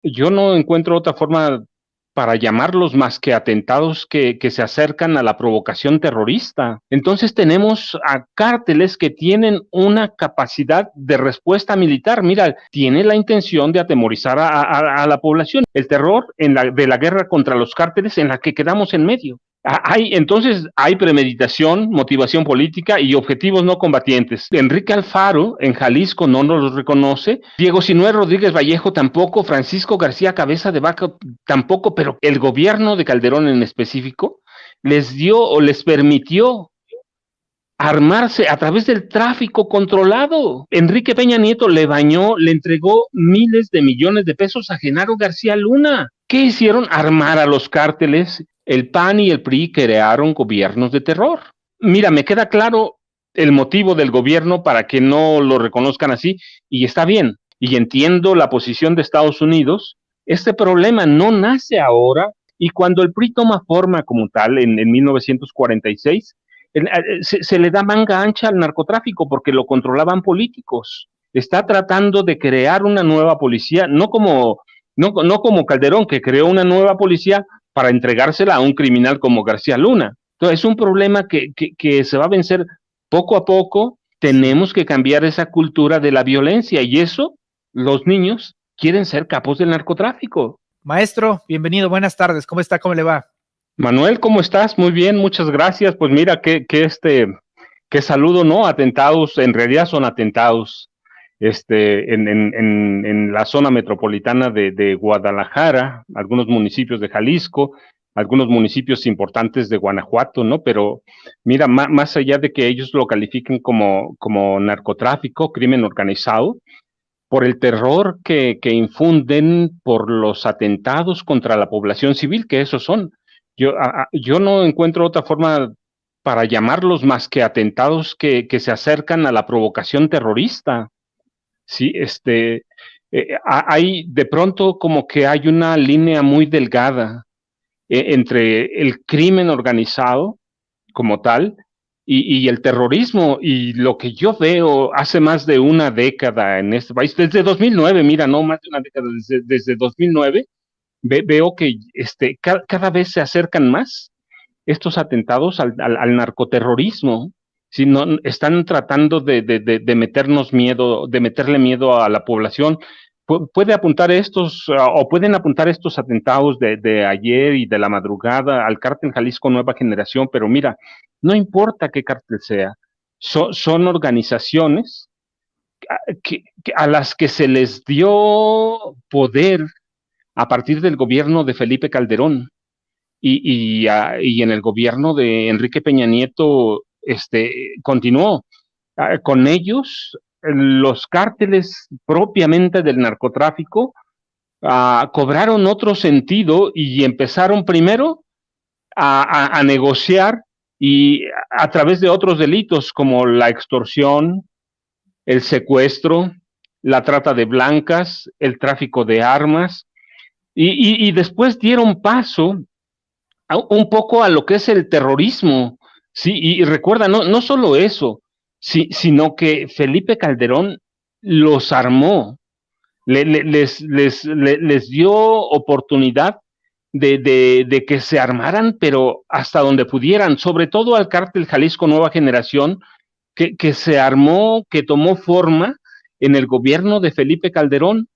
Yo no encuentro otra forma para llamarlos más que atentados que se acercan a la provocación terrorista. Entonces tenemos a cárteles que tienen una capacidad de respuesta militar. Mira, tiene la intención de atemorizar a la población. El terror de la guerra contra los cárteles en la que quedamos en medio. Entonces hay premeditación, motivación política y objetivos no combatientes. Enrique Alfaro en Jalisco no nos los reconoce, Diego Sinué Rodríguez Vallejo tampoco, Francisco García Cabeza de Vaca tampoco, pero el gobierno de Calderón en específico les dio o les permitió armarse a través del tráfico controlado. Enrique Peña Nieto le entregó miles de millones de pesos a Genaro García Luna. ¿Qué hicieron? Armar a los cárteles. El PAN y el PRI crearon gobiernos de terror. Mira, me queda claro el motivo del gobierno para que no lo reconozcan así, y está bien, y entiendo la posición de Estados Unidos. Este problema no nace ahora, y cuando el PRI toma forma como tal en 1946, se le da manga ancha al narcotráfico porque lo controlaban políticos. Está tratando de crear una nueva policía, no como Calderón, que creó una nueva policía para entregársela a un criminal como García Luna. Entonces es un problema que se va a vencer poco a poco. Sí. Tenemos que cambiar esa cultura de la violencia, y eso los niños quieren ser capos del narcotráfico. Maestro, bienvenido, buenas tardes, ¿cómo está? ¿Cómo le va? Manuel, ¿cómo estás? Muy bien, muchas gracias. Pues mira, qué saludo, ¿no? Atentados, en realidad son atentados, en la zona metropolitana de Guadalajara, algunos municipios de Jalisco, algunos municipios importantes de Guanajuato, ¿no? Pero mira, más allá de que ellos lo califiquen como narcotráfico, crimen organizado, por el terror que infunden, por los atentados contra la población civil, que esos son. Yo no encuentro otra forma para llamarlos más que atentados que se acercan a la provocación terrorista. Sí, hay de pronto como que hay una línea muy delgada entre el crimen organizado como tal y el terrorismo. Y lo que yo veo hace más de una década en este país, desde 2009, mira, no más de una década, desde 2009, veo que cada vez se acercan más estos atentados al narcoterrorismo. Si no, están tratando de meternos miedo, de meterle miedo a la población. Puede apuntar o pueden apuntar estos atentados de ayer y de la madrugada al cártel Jalisco Nueva Generación, pero mira, no importa qué cártel sea, son organizaciones a las que se les dio poder a partir del gobierno de Felipe Calderón y en el gobierno de Enrique Peña Nieto continuó. Con ellos, los cárteles propiamente del narcotráfico cobraron otro sentido y empezaron primero a negociar y a través de otros delitos como la extorsión, el secuestro, la trata de blancas, el tráfico de armas, y después dieron paso un poco a lo que es el terrorismo. Sí, y recuerda, no solo eso, sino que Felipe Calderón los armó, les dio oportunidad de que se armaran, pero hasta donde pudieran, sobre todo al cártel Jalisco Nueva Generación, que se armó, que tomó forma en el gobierno de Felipe Calderón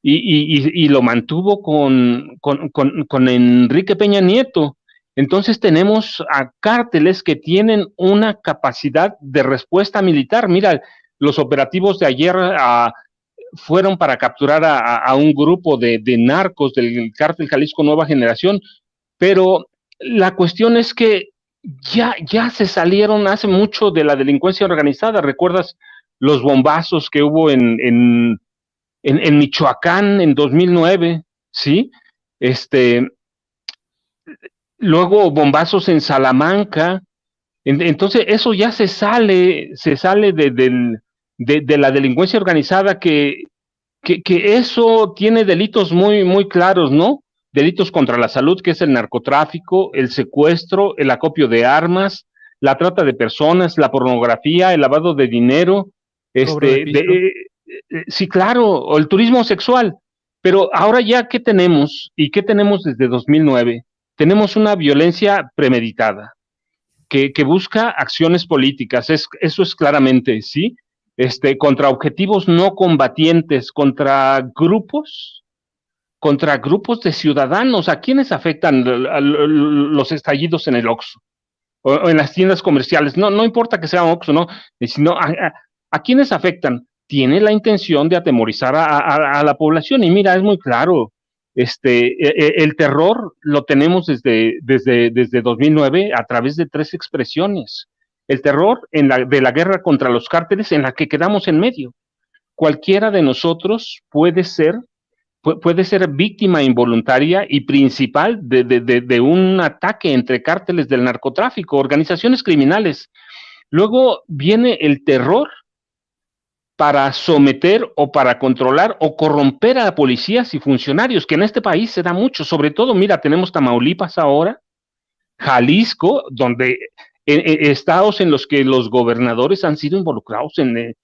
y lo mantuvo con Enrique Peña Nieto. Entonces tenemos a cárteles que tienen una capacidad de respuesta militar. Mira, los operativos de ayer fueron para capturar a un grupo de narcos del cártel Jalisco Nueva Generación, pero la cuestión es que ya se salieron hace mucho de la delincuencia organizada. ¿Recuerdas los bombazos que hubo en Michoacán en 2009? ¿Sí? Este, Luego bombazos en Salamanca. Entonces eso ya se sale de la delincuencia organizada, que eso tiene delitos muy claros, ¿no? Delitos contra la salud, que es el narcotráfico, el secuestro, el acopio de armas, la trata de personas, la pornografía, el lavado de dinero, Cobro de piso. sí, claro, o el turismo sexual. Pero ahora ya, ¿qué tenemos? ¿Y qué tenemos desde 2009? Tenemos una violencia premeditada que busca acciones políticas, eso es claramente, ¿sí? Contra objetivos no combatientes, contra grupos de ciudadanos. ¿A quiénes afectan los estallidos en el Oxxo o en las tiendas comerciales? No, no importa que sea Oxxo, no, sino a quiénes afectan. Tiene la intención de atemorizar a la población y mira, es muy claro. El terror lo tenemos desde 2009 a través de tres expresiones. El terror de la guerra contra los cárteles en la que quedamos en medio. Cualquiera de nosotros puede ser víctima involuntaria y principal de un ataque entre cárteles del narcotráfico, organizaciones criminales. Luego viene el terror para someter o para controlar o corromper a policías y funcionarios, que en este país se da mucho. Sobre todo, mira, tenemos Tamaulipas ahora, Jalisco, donde estados en los que los gobernadores han sido involucrados en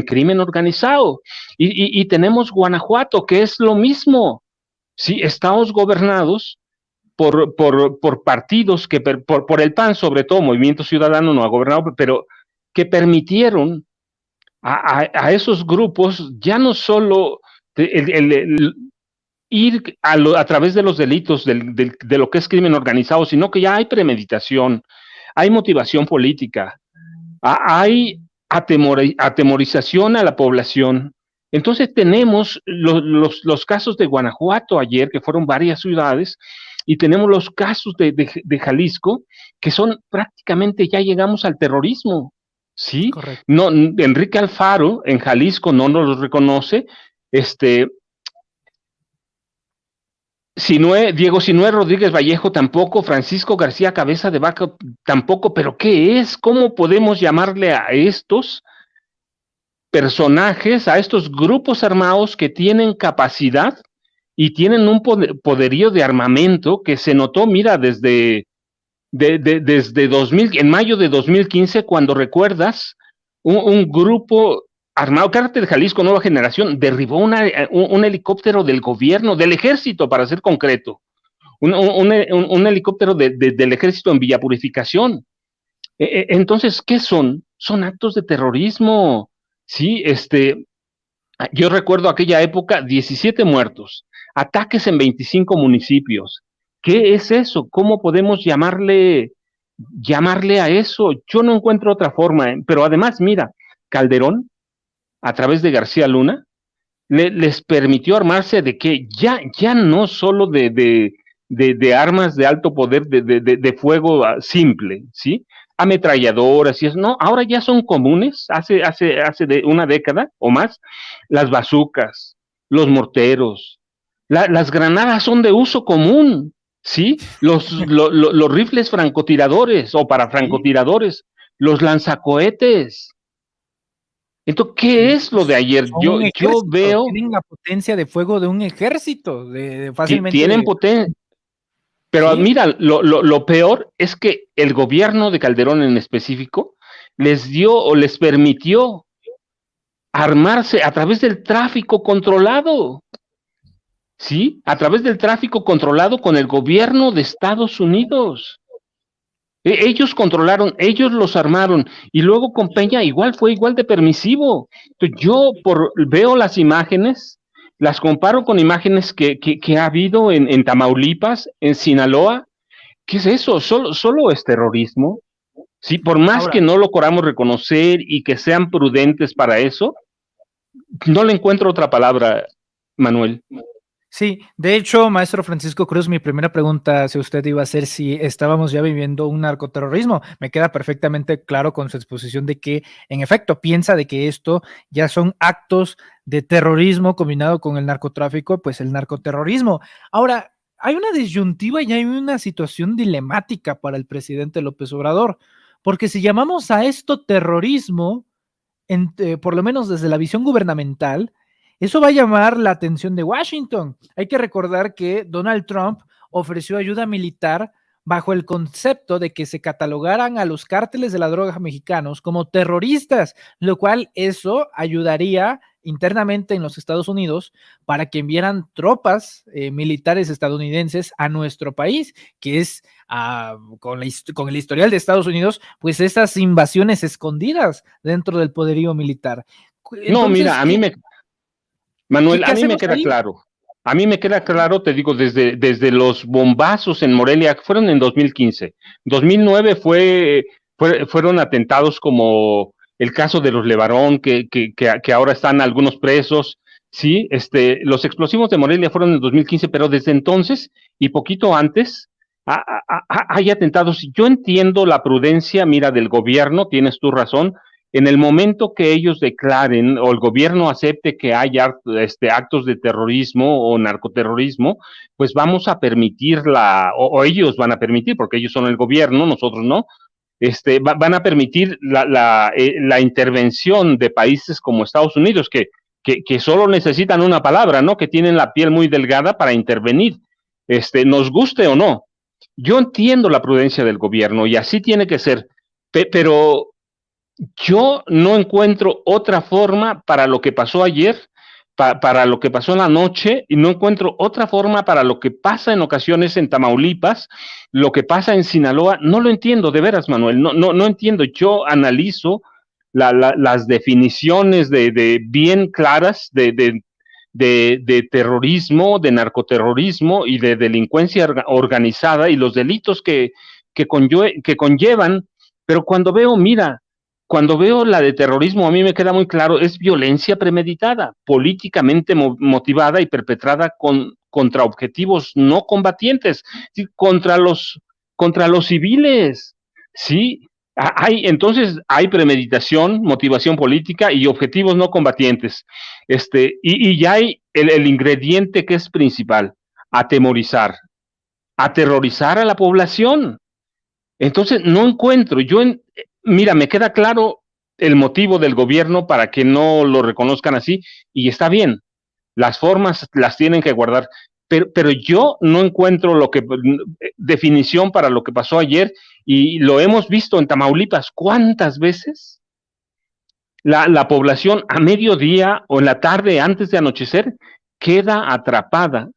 crimen organizado. Y tenemos Guanajuato, que es lo mismo. Sí, estados gobernados por partidos por el PAN, sobre todo, Movimiento Ciudadano no ha gobernado, pero que permitieron a esos grupos ya no solo ir a través de los delitos de lo que es crimen organizado, sino que ya hay premeditación, hay motivación política, hay atemorización a la población. Entonces tenemos los casos de Guanajuato ayer, que fueron varias ciudades, y tenemos los casos de Jalisco, que son prácticamente, ya llegamos al terrorismo, ¿sí? Correcto. No, Enrique Alfaro en Jalisco no nos lo reconoce, Diego Sinué Rodríguez Vallejo tampoco, Francisco García Cabeza de Vaca tampoco, pero ¿qué es? ¿Cómo podemos llamarle a estos personajes, a estos grupos armados que tienen capacidad y tienen un poderío de armamento que se notó, mira, desde 2000, en mayo de 2015, cuando recuerdas, un grupo armado, Cártel Jalisco Nueva Generación, derribó un helicóptero del gobierno, del ejército, para ser concreto, un helicóptero del ejército en Villa Purificación. Entonces, ¿qué son? Son actos de terrorismo, ¿sí? Yo recuerdo aquella época, 17 muertos, ataques en 25 municipios. ¿Qué es eso? ¿Cómo podemos llamarle a eso? Yo no encuentro otra forma, pero además, mira, Calderón, a través de García Luna, les permitió armarse de que ya no solo de armas de alto poder, de fuego simple, ¿sí? Ametralladoras y eso, no, ahora ya son comunes, hace de una década o más, las bazucas, los morteros, las granadas son de uso común, ¿sí? Los rifles francotiradores o para francotiradores, los lanzacohetes. Entonces, ¿qué es lo de ayer? Yo veo... Tienen la potencia de fuego de un ejército, fácilmente... Tienen potencia, pero ¿sí? Mira, lo peor es que el gobierno de Calderón en específico les dio o les permitió armarse a través del tráfico controlado, ¿sí? A través del tráfico controlado con el gobierno de Estados Unidos. Ellos controlaron, ellos los armaron, y luego con Peña fue igual de permisivo. Entonces, yo veo las imágenes, las comparo con imágenes que ha habido en Tamaulipas, en Sinaloa. ¿Qué es eso? ¿Solo es terrorismo? Sí, por más que no lo queramos reconocer y que sean prudentes para eso, no le encuentro otra palabra, Manuel. Sí, de hecho, maestro Francisco Cruz, mi primera pregunta hacia usted iba a ser si estábamos ya viviendo un narcoterrorismo. Me queda perfectamente claro con su exposición de que, en efecto, piensa de que esto ya son actos de terrorismo combinado con el narcotráfico, pues el narcoterrorismo. Ahora, hay una disyuntiva y hay una situación dilemática para el presidente López Obrador, porque si llamamos a esto terrorismo, por lo menos desde la visión gubernamental, eso va a llamar la atención de Washington. Hay que recordar que Donald Trump ofreció ayuda militar bajo el concepto de que se catalogaran a los cárteles de la droga mexicanos como terroristas, lo cual eso ayudaría internamente en los Estados Unidos para que enviaran tropas militares estadounidenses a nuestro país, que es con el historial de Estados Unidos, pues esas invasiones escondidas dentro del poderío militar. Entonces, no, mira, Manuel, ¿qué a mí me hacemos queda ahí? claro. A mí me queda claro, te digo, desde los bombazos en Morelia, que fueron en 2015. 2009 fueron atentados como el caso de los Levarón, que ahora están algunos presos. Sí, los explosivos de Morelia fueron en 2015, pero desde entonces y poquito antes hay atentados. Yo entiendo la prudencia, mira, del gobierno, tienes tu razón, en el momento que ellos declaren o el gobierno acepte que haya actos de terrorismo o narcoterrorismo, pues vamos a permitirla, o ellos van a permitir, porque ellos son el gobierno, nosotros no, van a permitir la intervención de países como Estados Unidos, que solo necesitan una palabra, ¿no? Que tienen la piel muy delgada para intervenir, nos guste o no. Yo entiendo la prudencia del gobierno y así tiene que ser, pero yo no encuentro otra forma para lo que pasó ayer, para lo que pasó en la noche, y no encuentro otra forma para lo que pasa en ocasiones en Tamaulipas, lo que pasa en Sinaloa. No lo entiendo, de veras, Manuel, no entiendo. Yo analizo las definiciones bien claras de terrorismo, de narcoterrorismo y de delincuencia organizada y los delitos que conllevan, pero cuando veo la de terrorismo, a mí me queda muy claro, es violencia premeditada, políticamente motivada y perpetrada contra objetivos no combatientes, ¿sí? Contra los civiles, ¿sí? Entonces hay premeditación, motivación política y objetivos no combatientes. Y ya hay el ingrediente que es principal, atemorizar, aterrorizar a la población. Entonces, no encuentro, mira, me queda claro el motivo del gobierno para que no lo reconozcan así, y está bien, las formas las tienen que guardar, pero yo no encuentro definición para lo que pasó ayer, y lo hemos visto en Tamaulipas, ¿cuántas veces la población a mediodía o en la tarde antes de anochecer queda atrapada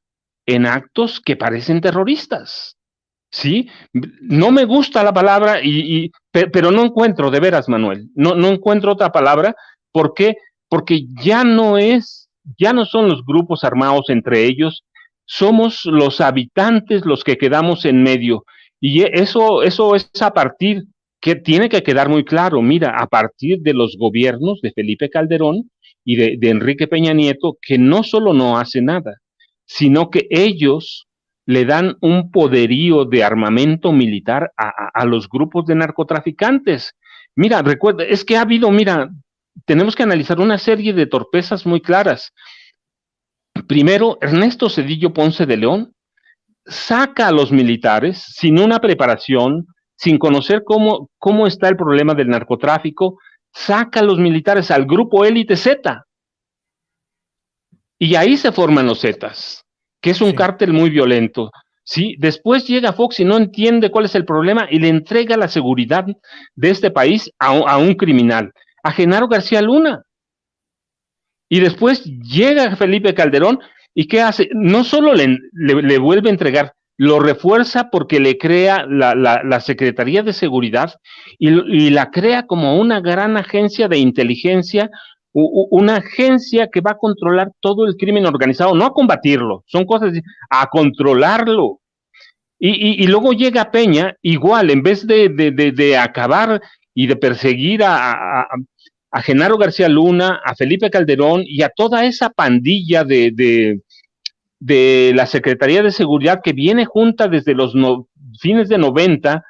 en actos que parecen terroristas? ¿Sí? No me gusta la palabra, pero no encuentro, de veras, Manuel, no encuentro otra palabra. ¿Por qué? Porque ya no son los grupos armados entre ellos, somos los habitantes los que quedamos en medio. Y eso es a partir, que tiene que quedar muy claro, mira, a partir de los gobiernos de Felipe Calderón y de Enrique Peña Nieto, que no solo no hace nada, sino que ellos le dan un poderío de armamento militar a los grupos de narcotraficantes. Mira, recuerda, es que ha habido, mira, tenemos que analizar una serie de torpezas muy claras. Primero, Ernesto Zedillo Ponce de León saca a los militares sin una preparación, sin conocer cómo está el problema del narcotráfico, saca a los militares al grupo élite Z. Y ahí se forman los Zetas, que es un cártel muy violento. ¿Sí? Después llega Fox y no entiende cuál es el problema y le entrega la seguridad de este país a un criminal, a Genaro García Luna. Y después llega Felipe Calderón y ¿qué hace? No solo le vuelve a entregar, lo refuerza porque le crea la Secretaría de Seguridad y la crea como una gran agencia de inteligencia, una agencia que va a controlar todo el crimen organizado, no a combatirlo, son cosas, a controlarlo. Y luego llega Peña, igual, en vez de acabar y de perseguir a Genaro García Luna, a Felipe Calderón y a toda esa pandilla de la Secretaría de Seguridad que viene junta desde los fines de 90,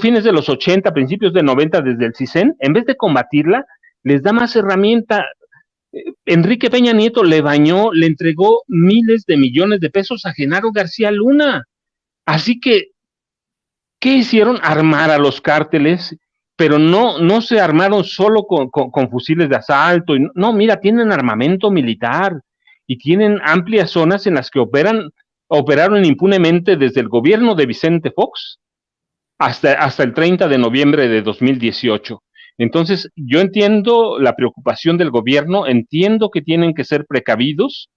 fines de los 80, principios de 90, desde el CISEN, en vez de combatirla, les da más herramienta. Enrique Peña Nieto le entregó miles de millones de pesos a Genaro García Luna. Así que, ¿qué hicieron? Armar a los cárteles, pero no se armaron solo con fusiles de asalto. No, mira, tienen armamento militar y tienen amplias zonas en las que operaron impunemente desde el gobierno de Vicente Fox hasta el 30 de noviembre de 2018. Entonces, yo entiendo la preocupación del gobierno, entiendo que tienen que ser precavidos,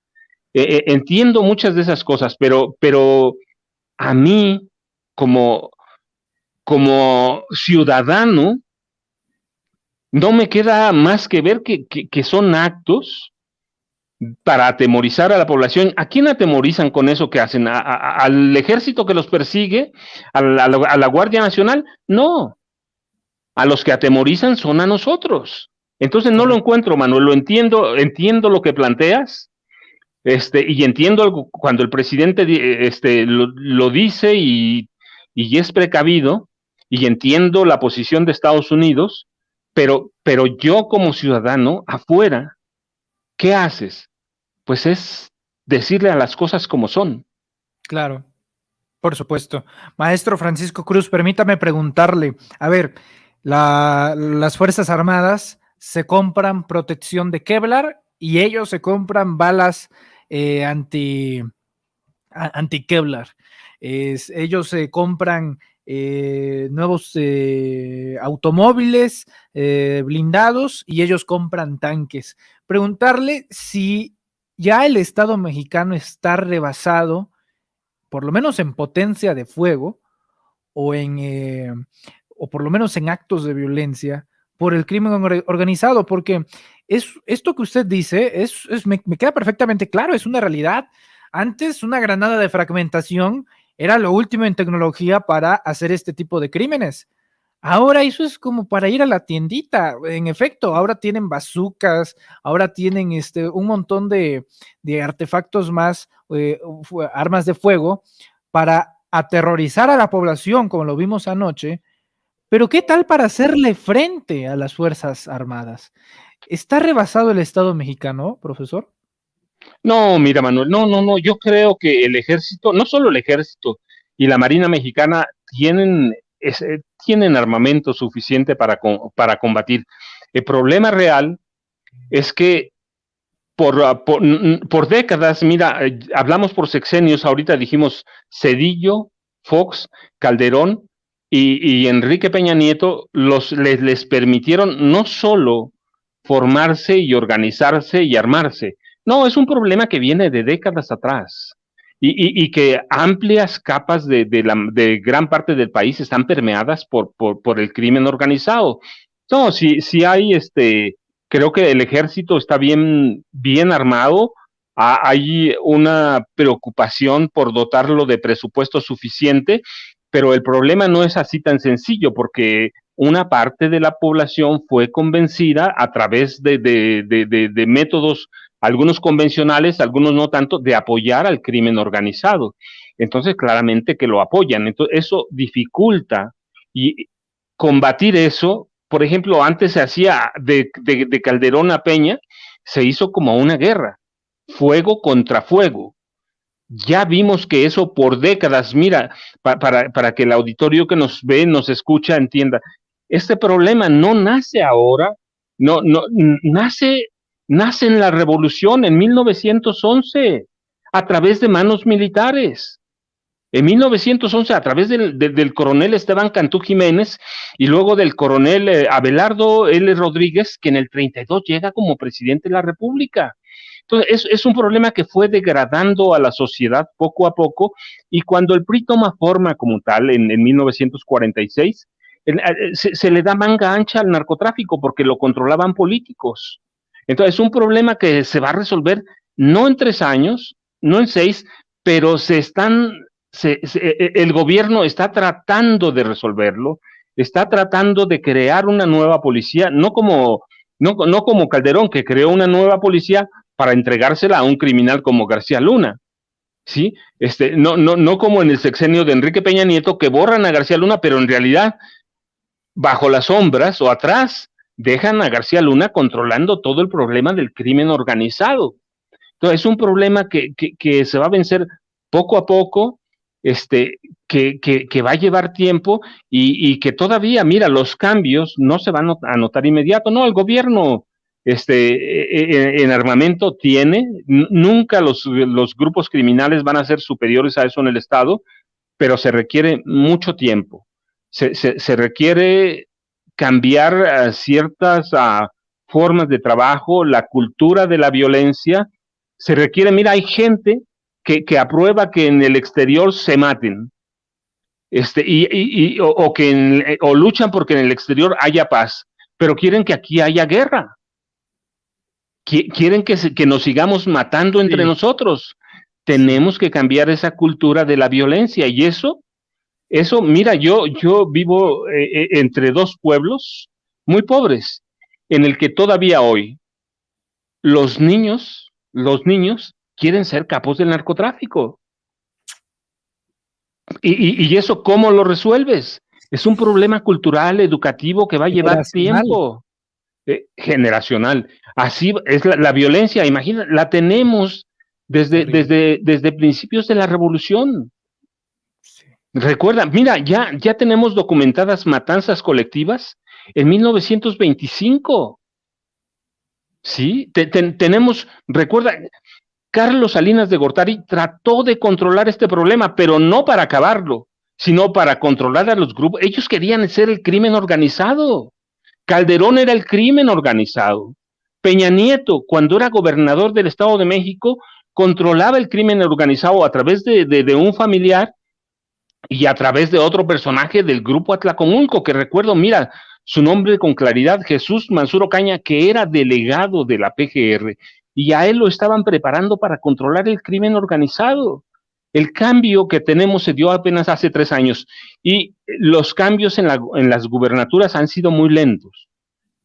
entiendo muchas de esas cosas, pero a mí, como, como ciudadano, no me queda más que ver que son actos para atemorizar a la población. ¿A quién atemorizan con eso que hacen? ¿Al ejército que los persigue? ¿A la Guardia Nacional? No, a los que atemorizan son a nosotros. Entonces no lo Correcto. encuentro, Manuel, lo entiendo, entiendo lo que planteas, y entiendo algo, cuando el presidente lo dice y es precavido, y entiendo la posición de Estados Unidos, pero yo como ciudadano afuera, ¿qué haces? Pues es decirle a las cosas como son. Claro, por supuesto. Maestro Francisco Cruz, permítame preguntarle, a ver, las Fuerzas Armadas se compran protección de Kevlar y ellos se compran balas anti, anti-Kevlar. Ellos se compran nuevos automóviles blindados y ellos compran tanques. Preguntarle si ya el Estado mexicano está rebasado, por lo menos en potencia de fuego o o por lo menos en actos de violencia por el crimen organizado, porque esto que usted dice me queda perfectamente claro, es una realidad. Antes una granada de fragmentación era lo último en tecnología para hacer este tipo de crímenes. Ahora eso es como para ir a la tiendita. En efecto, ahora tienen bazucas, ahora tienen un montón de artefactos más, armas de fuego, para aterrorizar a la población, como lo vimos anoche. Pero ¿qué tal para hacerle frente a las Fuerzas Armadas? ¿Está rebasado el Estado mexicano, profesor? No, mira, Manuel, no, yo creo que el ejército, no solo el ejército y la Marina Mexicana tienen armamento suficiente para combatir. El problema real es que por décadas, mira, hablamos por sexenios, ahorita dijimos Cedillo, Fox, Calderón y Enrique Peña Nieto, les permitieron no solo formarse y organizarse y armarse, no, es un problema que viene de décadas atrás y que amplias capas de gran parte del país están permeadas por el crimen organizado. No, si hay creo que el ejército está bien armado. Hay una preocupación por dotarlo de presupuesto suficiente, pero el problema no es así tan sencillo, porque una parte de la población fue convencida a través de métodos, algunos convencionales, algunos no tanto, de apoyar al crimen organizado. Entonces, claramente que lo apoyan. Entonces, eso dificulta y combatir eso. Por ejemplo, antes se hacía de Calderón a Peña, se hizo como una guerra, fuego contra fuego. Ya vimos que eso por décadas, mira, para que el auditorio que nos ve, nos escucha, entienda, este problema no nace ahora, no nace en la revolución en 1911 a través de manos militares. En 1911, a través del coronel Esteban Cantú Jiménez y luego del coronel Abelardo L. Rodríguez, que en el 32 llega como presidente de la República. Entonces, es un problema que fue degradando a la sociedad poco a poco, y cuando el PRI toma forma como tal en 1946, se le da manga ancha al narcotráfico porque lo controlaban políticos. Entonces, es un problema que se va a resolver no en 3 años, no en 6, pero el gobierno está tratando de resolverlo, está tratando de crear una nueva policía, no como Calderón, que creó una nueva policía para entregársela a un criminal como García Luna, ¿sí? No como en el sexenio de Enrique Peña Nieto, que borran a García Luna, pero en realidad, bajo las sombras o atrás, dejan a García Luna controlando todo el problema del crimen organizado. Entonces, es un problema que se va a vencer poco a poco, que va a llevar tiempo y que todavía, mira, los cambios no se van a notar inmediato. No, el gobierno en armamento tiene, nunca los grupos criminales van a ser superiores a eso en el Estado, pero se requiere mucho tiempo. Se requiere cambiar ciertas formas de trabajo, la cultura de la violencia. Se requiere, mira, hay gente que aprueba que en el exterior se maten, o luchan porque en el exterior haya paz, pero quieren que aquí haya guerra, quieren que nos sigamos matando entre nosotros. Tenemos que cambiar esa cultura de la violencia, y eso, mira, yo vivo entre dos pueblos muy pobres, en el que todavía hoy los niños quieren ser capos del narcotráfico. ¿Y eso cómo lo resuelves? Es un problema cultural, educativo, que va a llevar tiempo. Generacional. Así es la violencia, imagina, la tenemos desde principios de la revolución. Sí. Recuerda, mira, ya tenemos documentadas matanzas colectivas en 1925. Sí, tenemos, recuerda, Carlos Salinas de Gortari trató de controlar este problema, pero no para acabarlo, sino para controlar a los grupos. Ellos querían ser el crimen organizado. Calderón era el crimen organizado. Peña Nieto, cuando era gobernador del Estado de México, controlaba el crimen organizado a través de un familiar y a través de otro personaje del grupo Atlacomulco, que recuerdo, mira, su nombre con claridad, Jesús Manzur Ocaña, que era delegado de la PGR, y a él lo estaban preparando para controlar el crimen organizado. El cambio que tenemos se dio apenas hace 3 años, y los cambios en las gubernaturas han sido muy lentos.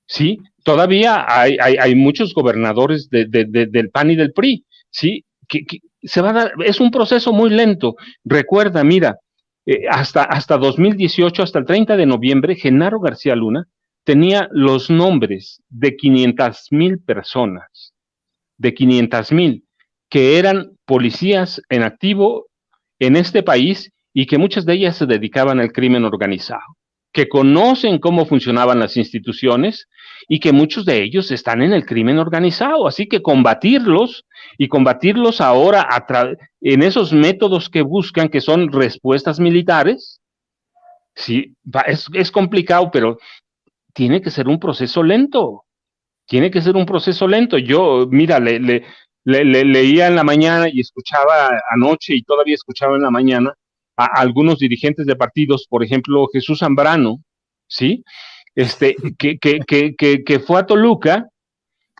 ¿Sí? Todavía hay muchos gobernadores del PAN y del PRI, ¿sí? Que se va a dar, es un proceso muy lento. Recuerda, mira, hasta 2018, hasta el 30 de noviembre, Genaro García Luna tenía los nombres de 500,000 personas, de 500,000, que eran policías en activo en este país y que muchas de ellas se dedicaban al crimen organizado, que conocen cómo funcionaban las instituciones y que muchos de ellos están en el crimen organizado. Así que combatirlos ahora en esos métodos que buscan, que son respuestas militares, sí, es complicado, pero tiene que ser un proceso lento. Tiene que ser un proceso lento. Yo, mira, leía en la mañana y escuchaba anoche y todavía escuchaba en la mañana a algunos dirigentes de partidos, por ejemplo, Jesús Zambrano, ¿sí? Que fue a Toluca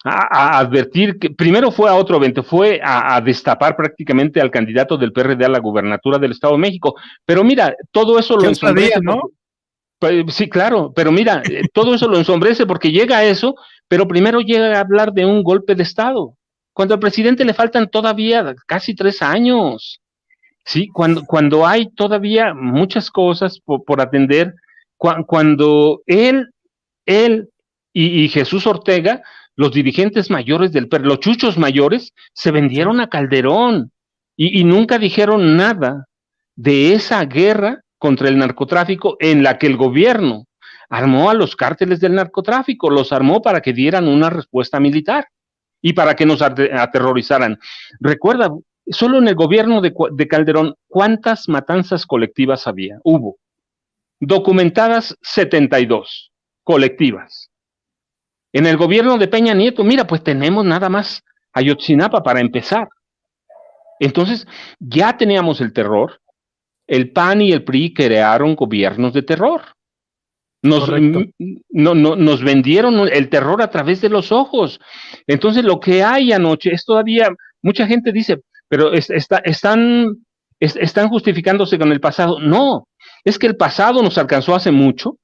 a advertir, que primero fue a otro evento, fue a destapar prácticamente al candidato del PRD a la gubernatura del Estado de México. Pero mira, todo eso lo ensombrece, ¿no? Sí, claro, pero mira, todo eso lo ensombrece porque llega a eso, pero primero llega a hablar de un golpe de Estado, cuando al presidente le faltan todavía casi 3 años. Sí, cuando hay todavía muchas cosas por atender, cuando él y Jesús Ortega, los dirigentes mayores del PRD, los chuchos mayores, se vendieron a Calderón y nunca dijeron nada de esa guerra contra el narcotráfico en la que el gobierno armó a los cárteles del narcotráfico, los armó para que dieran una respuesta militar y para que nos aterrorizaran. Recuerda, solo en el gobierno de Calderón, ¿cuántas matanzas colectivas hubo? Documentadas 72 colectivas. En el gobierno de Peña Nieto, mira, pues tenemos nada más Ayotzinapa para empezar. Entonces, ya teníamos el terror. El PAN y el PRI crearon gobiernos de terror. Nos vendieron el terror a través de los ojos. Entonces, lo que hay anoche es todavía, mucha gente dice, pero están justificándose con el pasado. No, es que el pasado nos alcanzó hace mucho,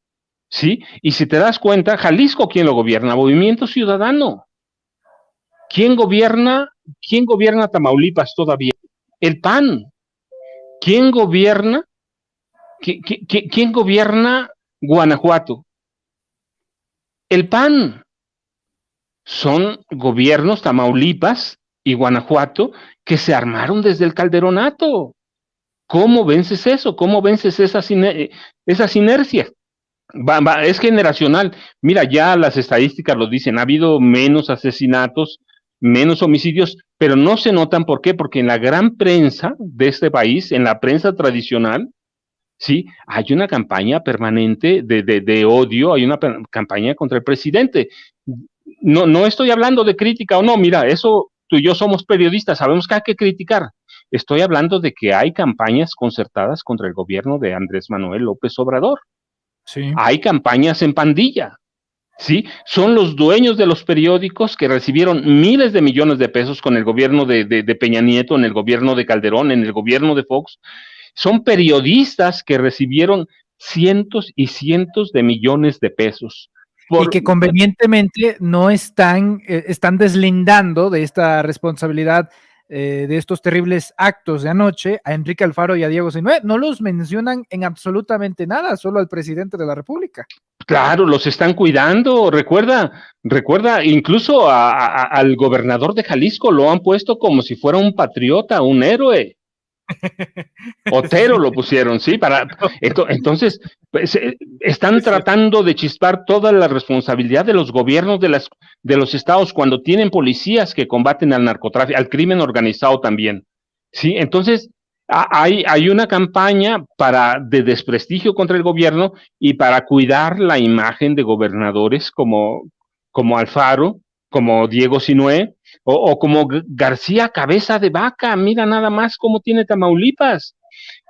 ¿sí? Y si te das cuenta, Jalisco, ¿quién lo gobierna? Movimiento Ciudadano. ¿Quién gobierna Tamaulipas todavía? El PAN. ¿Quién gobierna? ¿Quién gobierna Guanajuato? El PAN. Son gobiernos Tamaulipas y Guanajuato que se armaron desde el Calderonato. ¿Cómo vences eso? ¿Cómo vences esas inercias? Es generacional. Mira, ya las estadísticas lo dicen, ha habido menos asesinatos, menos homicidios, pero no se notan. ¿Por qué? Porque en la gran prensa de este país, en la prensa tradicional, ¿sí? Hay una campaña permanente de odio, hay una campaña contra el presidente. No, no estoy hablando de crítica o no, mira, eso tú y yo somos periodistas, sabemos que hay que criticar. Estoy hablando de que hay campañas concertadas contra el gobierno de Andrés Manuel López Obrador. Sí. Hay campañas en pandilla, ¿sí? Son los dueños de los periódicos que recibieron miles de millones de pesos con el gobierno de Peña Nieto, en el gobierno de Calderón, en el gobierno de Fox. Son periodistas que recibieron cientos y cientos de millones de pesos. Y que convenientemente no están deslindando de esta responsabilidad de estos terribles actos de anoche a Enrique Alfaro y a Diego Sinue. No los mencionan en absolutamente nada, solo al presidente de la República. Claro, los están cuidando. Recuerda, incluso al gobernador de Jalisco lo han puesto como si fuera un patriota, un héroe. Otero lo pusieron, ¿sí? Entonces, pues, están tratando de chispar toda la responsabilidad de los gobiernos de los estados cuando tienen policías que combaten al narcotráfico, al crimen organizado también, ¿sí? Entonces, hay una campaña de desprestigio contra el gobierno y para cuidar la imagen de gobernadores como Alfaro, como Diego Sinue, o como García Cabeza de Vaca. Mira nada más cómo tiene Tamaulipas.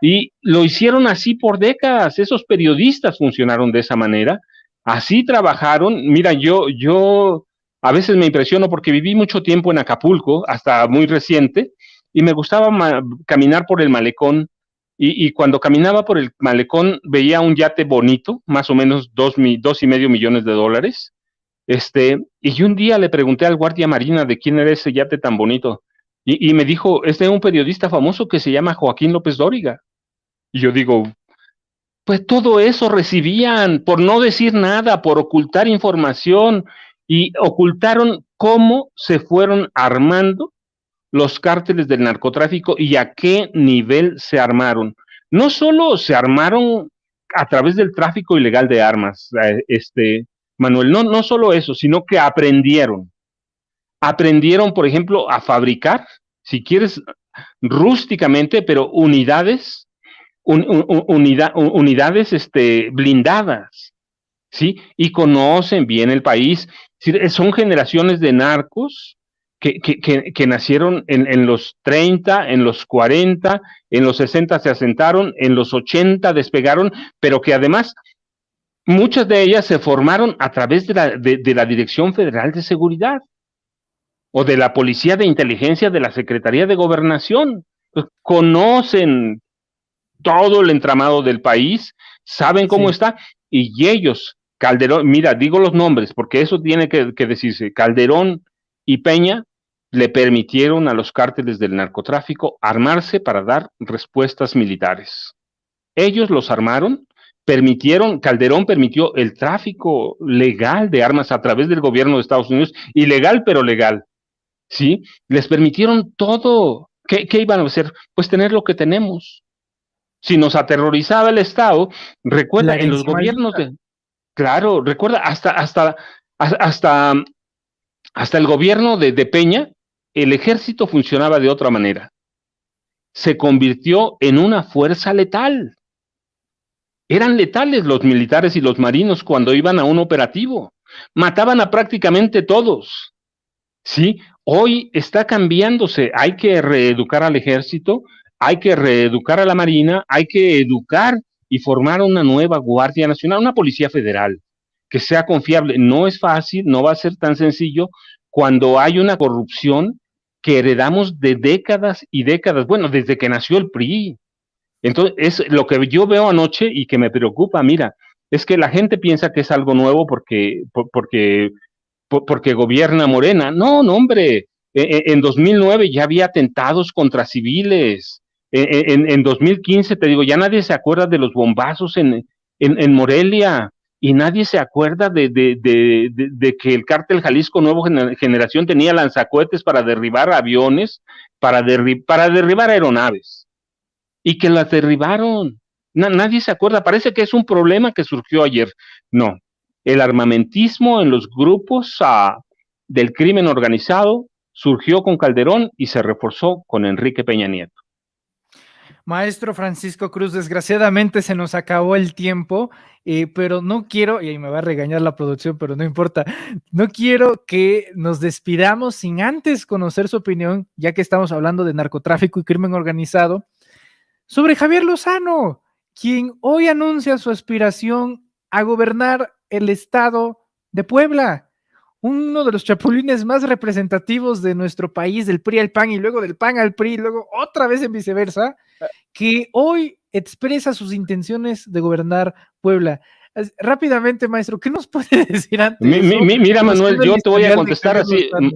Y lo hicieron así por décadas. Esos periodistas funcionaron de esa manera. Así trabajaron. Mira, yo a veces me impresiono porque viví mucho tiempo en Acapulco, hasta muy reciente, y me gustaba caminar por el malecón. Y cuando caminaba por el malecón veía un yate bonito, más o menos $2.5 millones. Y un día le pregunté al guardia marina de quién era ese yate tan bonito. Y me dijo, es de un periodista famoso que se llama Joaquín López Dóriga. Y yo digo, pues todo eso recibían por no decir nada, por ocultar información, y ocultaron cómo se fueron armando los cárteles del narcotráfico y a qué nivel se armaron. No solo se armaron a través del tráfico ilegal de armas, Manuel, no solo eso, sino que aprendieron, por ejemplo, a fabricar, si quieres, rústicamente, pero unidades blindadas, ¿sí? Y conocen bien el país. Son generaciones de narcos que nacieron en los 30, en los 40, en los 60 se asentaron, en los 80 despegaron, pero que además muchas de ellas se formaron a través de la Dirección Federal de Seguridad o de la Policía de Inteligencia de la Secretaría de Gobernación. Pues, conocen todo el entramado del país, saben cómo Sí. está, y ellos, Calderón, mira, digo los nombres, porque eso tiene que decirse, Calderón y Peña le permitieron a los cárteles del narcotráfico armarse para dar respuestas militares. Ellos los armaron, Calderón permitió el tráfico legal de armas a través del gobierno de Estados Unidos, ilegal pero legal, ¿sí? Les permitieron todo. ¿Qué iban a hacer? Pues tener lo que tenemos. Si nos aterrorizaba el Estado, La recuerda, en los herencia gobiernos maldita. de, claro, recuerda, hasta el gobierno de Peña, el ejército funcionaba de otra manera. Se convirtió en una fuerza letal. Eran letales los militares y los marinos cuando iban a un operativo. Mataban a prácticamente todos. Sí, hoy está cambiándose. Hay que reeducar al ejército, hay que reeducar a la marina, hay que educar y formar una nueva Guardia Nacional, una Policía Federal que sea confiable. No es fácil, no va a ser tan sencillo cuando hay una corrupción que heredamos de décadas y décadas, bueno, desde que nació el PRI. Entonces, es lo que yo veo anoche y que me preocupa, mira, es que la gente piensa que es algo nuevo porque gobierna Morena. No, no, hombre. En 2009 ya había atentados contra civiles. En 2015, te digo, ya nadie se acuerda de los bombazos en Morelia y nadie se acuerda de que el cártel Jalisco Nuevo Generación tenía lanzacohetes para derribar aviones, para derribar aeronaves y que las derribaron. Nadie se acuerda, parece que es un problema que surgió ayer. No, el armamentismo en los grupos del crimen organizado surgió con Calderón y se reforzó con Enrique Peña Nieto. Maestro Francisco Cruz, desgraciadamente se nos acabó el tiempo, pero no quiero, y ahí me va a regañar la producción, pero no importa, no quiero que nos despidamos sin antes conocer su opinión, ya que estamos hablando de narcotráfico y crimen organizado, sobre Javier Lozano, quien hoy anuncia su aspiración a gobernar el estado de Puebla, uno de los chapulines más representativos de nuestro país, del PRI al PAN y luego del PAN al PRI, y luego otra vez en viceversa, que hoy expresa sus intenciones de gobernar Puebla. Rápidamente, maestro, ¿qué nos puede decir ante eso? Mira, Manuel, yo te voy a contestar así, Lozano.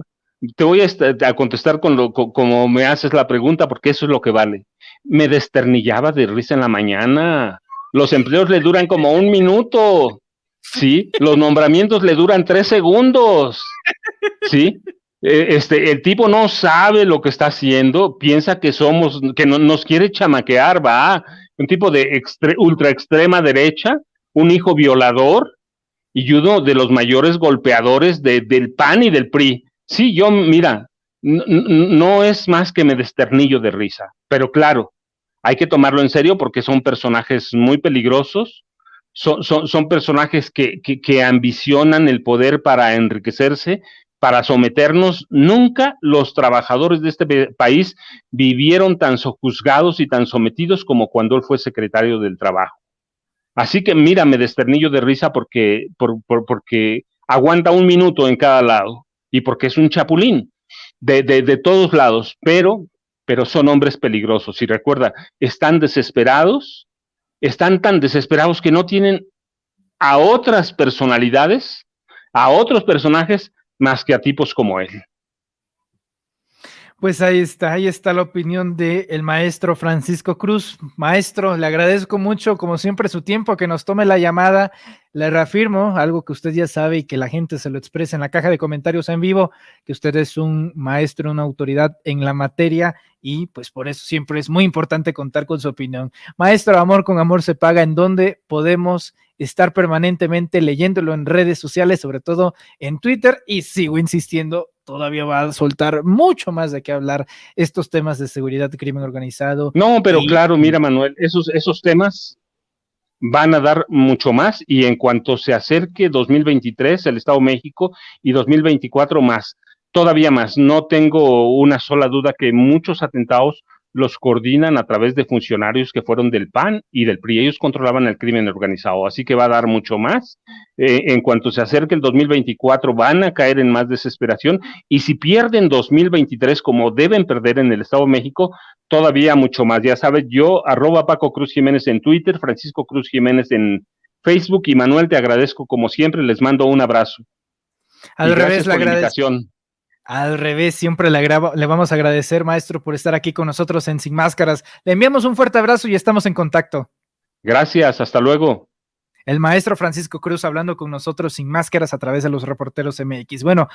te voy a contestar como me haces la pregunta, porque eso es lo que vale. Me desternillaba de risa en la mañana. Los empleos le duran como 1 minuto, ¿sí? Los nombramientos le duran 3 segundos, ¿sí? El tipo no sabe lo que está haciendo, piensa que nos quiere chamaquear, va. Un tipo de ultra extrema derecha, un hijo violador, y uno de los mayores golpeadores del PAN y del PRI. Sí, mira, no es más que me desternillo de risa, pero claro, hay que tomarlo en serio porque son personajes muy peligrosos, son personajes que ambicionan el poder para enriquecerse, para someternos. Nunca los trabajadores de este país vivieron tan sojuzgados y tan sometidos como cuando él fue secretario del Trabajo. Así que mira, me desternillo de risa porque aguanta 1 minuto en cada lado y porque es un chapulín de todos lados, pero son hombres peligrosos. Y recuerda, están tan desesperados que no tienen a otras personalidades, a otros personajes más que a tipos como él. Pues ahí está la opinión del maestro Francisco Cruz. Maestro, le agradezco mucho, como siempre, su tiempo, que nos tome la llamada. Le reafirmo algo que usted ya sabe y que la gente se lo expresa en la caja de comentarios en vivo, que usted es un maestro, una autoridad en la materia y pues por eso siempre es muy importante contar con su opinión. Maestro, amor con amor se paga, ¿en dónde podemos estar permanentemente leyéndolo en redes sociales, sobre todo en Twitter? Y sigo insistiendo, todavía va a soltar mucho más de qué hablar estos temas de seguridad y crimen organizado. No, pero claro, mira, Manuel, esos temas van a dar mucho más y en cuanto se acerque 2023, el Estado de México, y 2024 más, todavía más. No tengo una sola duda que muchos atentados los coordinan a través de funcionarios que fueron del PAN y del PRI. Ellos controlaban el crimen organizado, así que va a dar mucho más. En cuanto se acerque el 2024, van a caer en más desesperación, y si pierden 2023 como deben perder en el Estado de México, todavía mucho más. Ya sabes, yo, @Paco Cruz Jiménez en Twitter, Francisco Cruz Jiménez en Facebook, y Manuel, te agradezco como siempre, les mando un abrazo. Al revés, la invitación. Al revés, siempre le vamos a agradecer, maestro, por estar aquí con nosotros en Sin Máscaras. Le enviamos un fuerte abrazo y estamos en contacto. Gracias, hasta luego. El maestro Francisco Cruz hablando con nosotros sin máscaras a través de los Reporteros MX. Bueno,